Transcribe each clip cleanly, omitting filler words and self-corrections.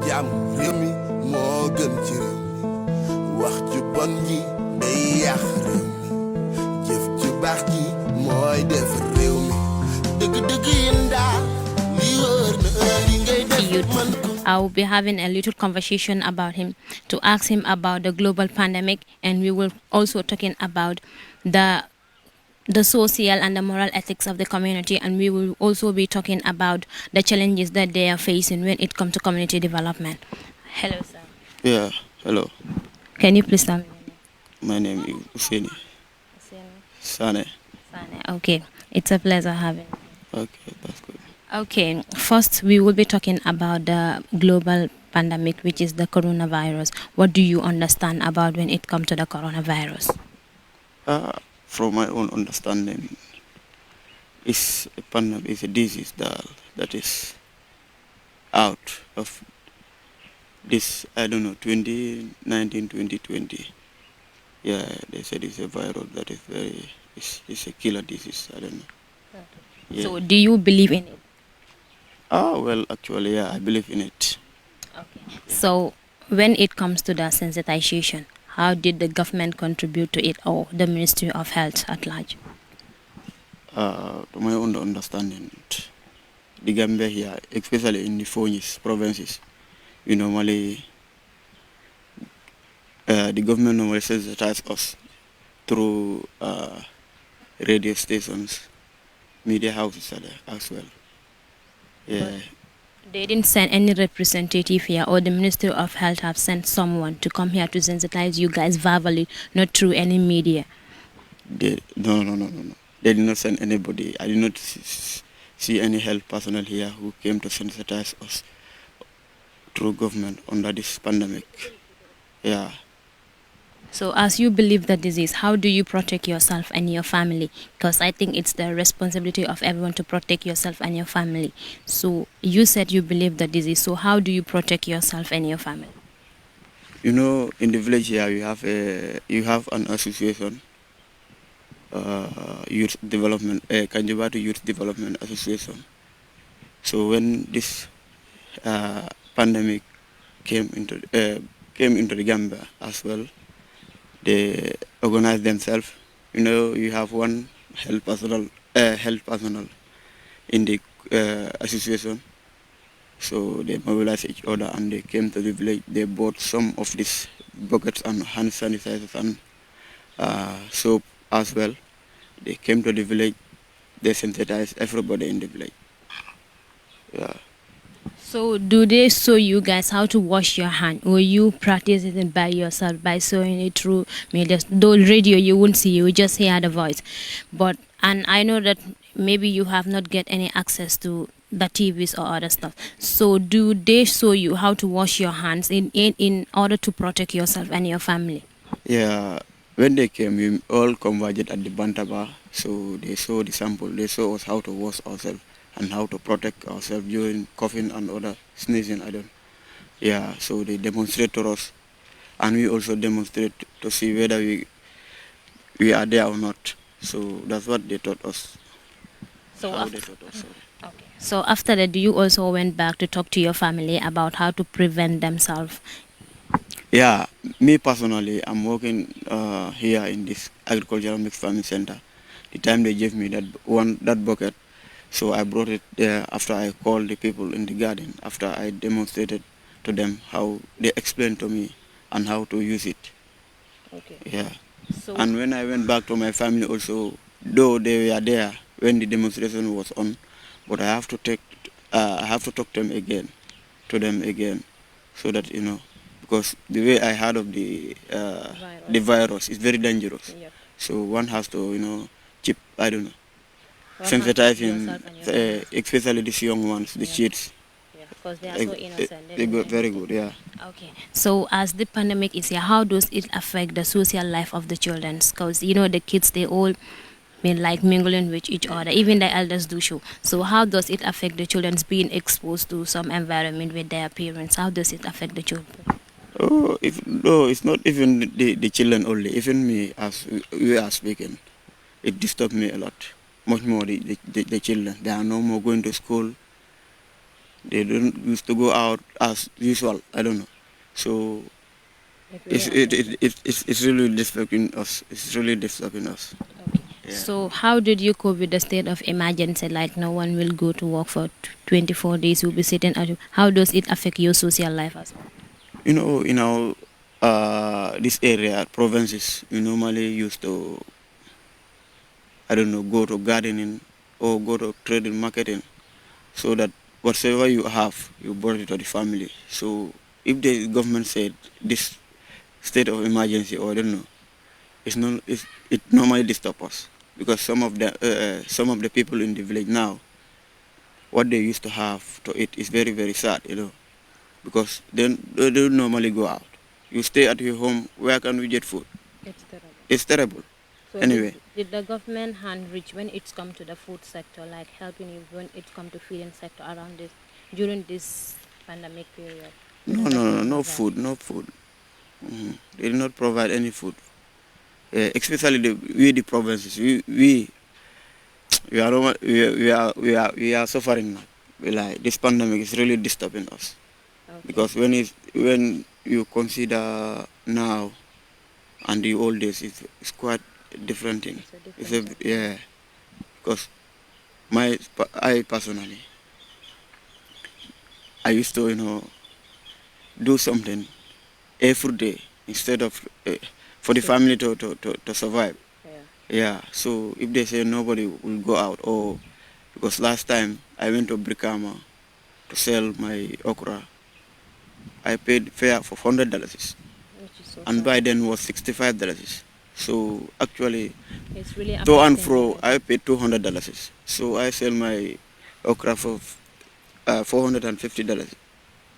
jàmm réew mi moo gën ci réew mi wax ju bon ji day yàq réew mi jëf ju baax ji mooy def réew mi dëgg-dëgg yéen daal li wër na heure yi ngay def man ko. I will be having a little conversation about him to ask him about the global pandemic, and we will also talking about the social and the moral ethics of the community, and we will also be talking about the challenges that they are facing when it comes to community development. Hello, sir. Yeah, hello. Can you please tell me your name? My name is Foni. Sanneh. Sanneh. Okay, it's a pleasure having you. Okay, that's good. Okay, first we will be talking about the global pandemic, which is the coronavirus. What do you understand about when it comes to the coronavirus? From my own understanding, it's a pandemic is a disease that is out of this, I don't know, 2019, 2020. Yeah, they said it's a virus that is it's a killer disease. I don't know. Yeah. So do you believe in it? Well, actually, yeah, I believe in it. Okay. So when it comes to the sensitization, how did the government contribute to it, or the Ministry of Health at large? To my own understanding, the Gambia here, especially in the Foni provinces, we normally, the government normally sensitize us through radio stations, media houses as well. Yeah. They didn't send any representative here, or the Ministry of Health have sent someone to come here to sensitize you guys verbally, not through any media? No. They did not send anybody. I did not see any health personnel here who came to sensitize us through government under this pandemic. Yeah. So as you believe the disease, how do you protect yourself and your family? Because I think it's the responsibility of everyone to protect yourself and your family. So you said you believe the disease, so how do you protect yourself and your family? You know, in the village here, you have an association, youth development, Kangibat Youth Development Association. So when this pandemic came into the Gambia as well, they organize themselves. You know, you have one health personnel in the association. So they mobilize each other and they came to the village. They bought some of these buckets and hand sanitizers and soap as well. They came to the village. They sensitized everybody in the village. Yeah. So do they show you guys how to wash your hand, or you practice it by yourself by showing it through media? Though radio you won't see, you just hear the voice. And I know that maybe you have not get any access to the TVs or other stuff. So do they show you how to wash your hands in order to protect yourself and your family? Yeah. When they came, we all converged at the Bantaba. So they saw the sample. They saw us how to wash ourselves and how to protect ourselves during coughing and other sneezing. Yeah, so they demonstrate to us, and we also demonstrate to see whether we are there or not. So that's what they taught us. Okay. So after that, do you also went back to talk to your family about how to prevent themselves? Yeah, me personally, I'm working here in this agricultural mixed farming center. The time they gave me that bucket, so I brought it there after I called the people in the garden, after I demonstrated to them how they explained to me and how to use it. Okay. Yeah. So And when I went back to my family also, though they were there when the demonstration was on, but I have to talk to them again, so that, you know, because the way I heard of the virus is very dangerous. Yep. So one has to, you know, sensitizing, especially these young ones, the kids. Yeah, because they are so innocent. They got very good, yeah. Okay. So as the pandemic is here, how does it affect the social life of the children? Because, you know, the kids, they all like mingling with each other. Even the elders do so. So how does it affect the children being exposed to some environment with their parents? How does it affect the children? It's not even the children only. Even me, as we are speaking, it disturbs me a lot. Much more the children. They are no more going to school. They don't used to go out as usual. I don't know. So it's really disturbing us. It's really disturbing us. Okay. Yeah. So how did you cope with the state of emergency? Like no one will go to work for 24 days. You'll be sitting at home. How does it affect your social life as well? In our this area provinces, we normally used to, I don't know, go to gardening or go to trading marketing, so that whatever you have, you brought it to the family. So if the government said this state of emergency, or I don't know, it normally disturb us, because some of the people in the village now, what they used to have to eat is very very sad, because they don't normally go out. You stay at your home. Where can we get food? It's terrible. It's terrible. So Anyway, did the government hand reach when it's come to the food sector, like helping you when it's come to feeding sector around this during this pandemic period? Did the no, government no provide? food, no food. They did not provide any food. Especially the provinces. We are we are suffering now. Like this pandemic is really disturbing us, Okay. because when you consider now and the old days, it's quite a different thing. It's a It's different thing. yeah, because I personally, I used to do something every day instead of for the So family to survive. yeah. Yeah, so if they say nobody will go out, or because last time I went to Brikama to sell my okra, I paid fare for $100, Which is so and sad. by then was $65. So actually, It's really to and affecting you fro, guys. I paid $200. So I sell my okra for $450.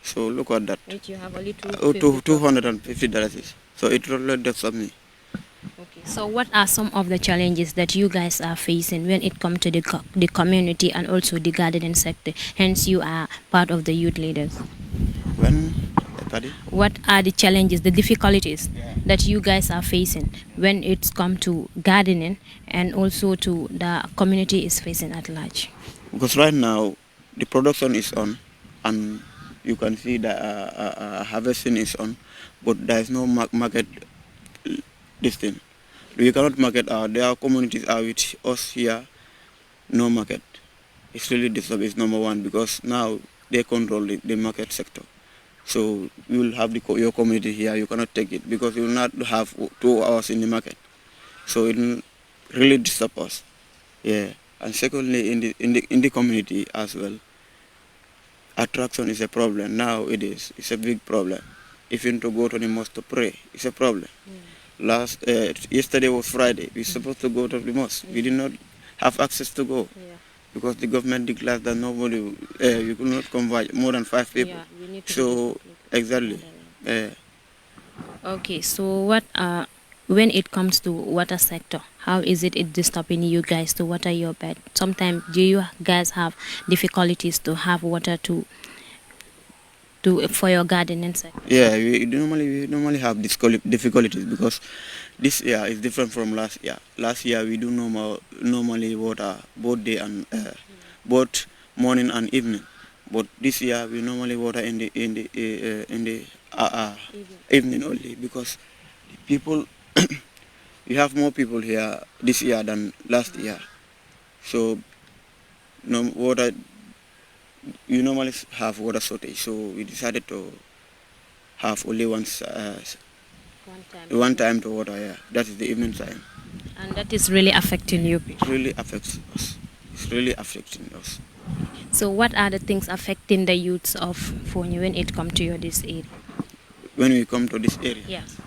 So look at that, Which you have only 250 profit. $250. So it really does me. Okay. So what are some of the challenges that you guys are facing when it comes to the community and also the gardening sector? Hence, you are part of the youth leaders. When, pardon? What are the challenges, the difficulties that you guys are facing when it's come to gardening and also to the community is facing at large? Because right now the production is on, and you can see that harvesting is on, but there is no market. This thing we cannot market. There are communities are with us here, no market. It's really disturbing. It's number one, because now they control the market sector. So you will have your community here. You cannot take it because you will not have 2 hours in the market. So it will really disturb us. Yeah. And secondly, in the community as well, attraction is a problem. Now it's a big problem. Even to go to the mosque to pray, it's a problem. Yesterday was Friday. We supposed to go to the mosque. We did not have access to go, Yeah. because the government declared that nobody, you could not convert more than 5 people. Yeah, we need to be So exactly. disciplined. Okay, so what when it comes to water sector, how is it disturbing you guys to water your bed? Sometimes do you guys have difficulties to have water to for your gardening sector? Yeah, we normally have difficulties, because this year is different from last year. Last year we do normally water both day and both morning and evening, but this year we normally water in the evening only, because people we have more people here this year than last year. So no water, you normally have water shortage. So we decided to have only one time to water. Yeah, that is the evening time. And that is really affecting you. It really affects us. It's really affecting us. So what are the things affecting the youths of Foni when it comes to your this area? When we come to this area, Yes.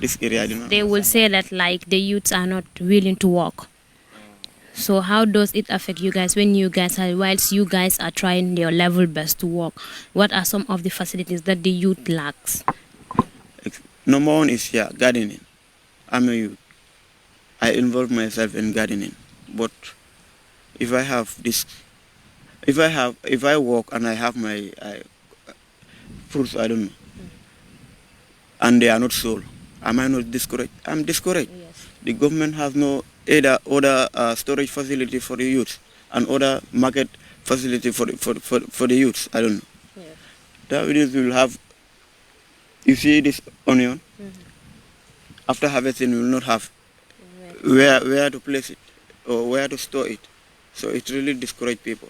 I do not They will say that like the youths are not willing to work. So how does it affect you guys when you guys are, whilst you guys are trying your level best to work? What are some of the facilities that the youth lacks? Number one is here gardening. I'm a youth. I involve myself in gardening, but if I have this, if I work and I have my fruits, I don't know, and they are not sold, am I not discouraged? I'm discouraged. Yes. The government has no either other storage facility for the youth and other market facility for the youths. I don't know. Yes. Nowadays we will have. You see this onion. After harvesting, we will not have where to place it or where to store it. So it really discourages people.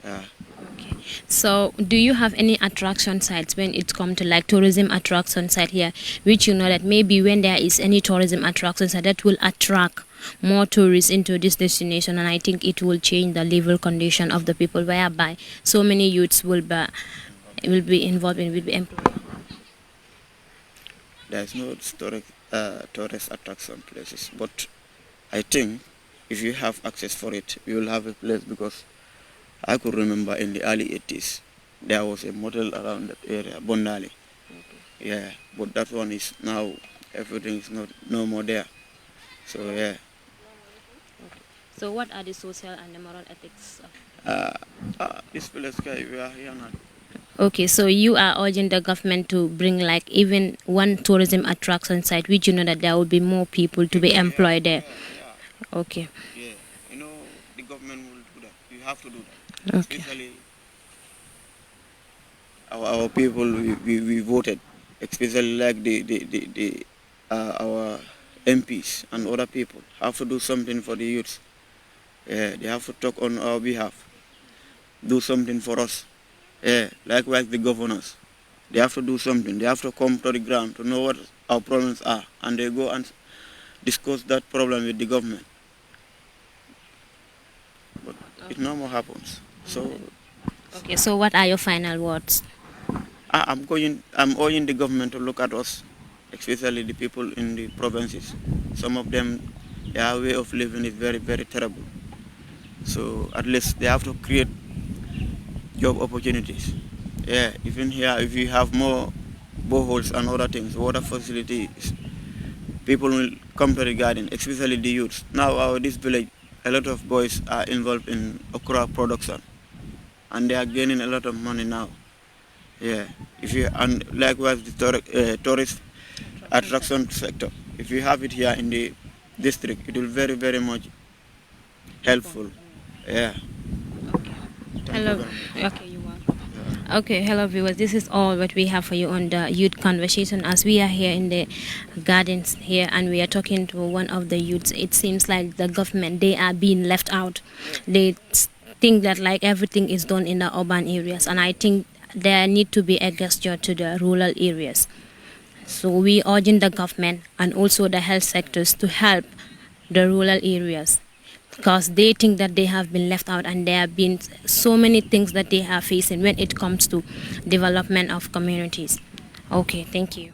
Okay. So, do you have any attraction sites when it comes to like tourism attraction site here, which you know that maybe when there is any tourism attraction site that will attract more tourists into this destination, and I think it will change the level condition of the people, whereby so many youths will be involved and will be employed. There is no tourist attraction places, but I think if you have access for it, you will have a place, because I could remember in the early 80s there was a motel around that area, Bondali. Okay. Yeah, but that one is now, everything is no more there. So yeah. Okay. So what are the social and the moral ethics This place, guy, we are here now. Okay, so you are urging the government to bring like even one tourism attraction site, which you know that there will be more people to be employed there. Okay. Yeah, you know, the government will do that. You have to do that. Okay. Especially our people, we voted, especially like our MPs and other people have to do something for the youths. Yeah, they have to talk on our behalf, do something for us. Yeah, likewise the governors, they have to do something. They have to come to the ground to know what our problems are, and they go and discuss that problem with the government. But it no more happens. So Okay, so what are your final words? I'm urging the government to look at us, especially the people in the provinces. Some of them, their way of living is very, very terrible. So at least they have to create job opportunities. Yeah, even here, if you have more boreholes and other things, water facilities, people will come to the garden, especially the youths. Now, this village, a lot of boys are involved in okra production, and they are gaining a lot of money now. Yeah, and likewise the tourist attraction sector. If you have it here in the district, it will very, very much helpful. Yeah. Hello. Okay, you're welcome. Okay, hello viewers. This is all what we have for you on the youth conversation, as we are here in the gardens here and we are talking to one of the youths. It seems like the government, they are being left out. They think that like everything is done in the urban areas, and I think there need to be a gesture to the rural areas. So we urging the government and also the health sectors to help the rural areas, because they think that they have been left out, and there have been so many things that they are facing when it comes to development of communities. Okay, thank you.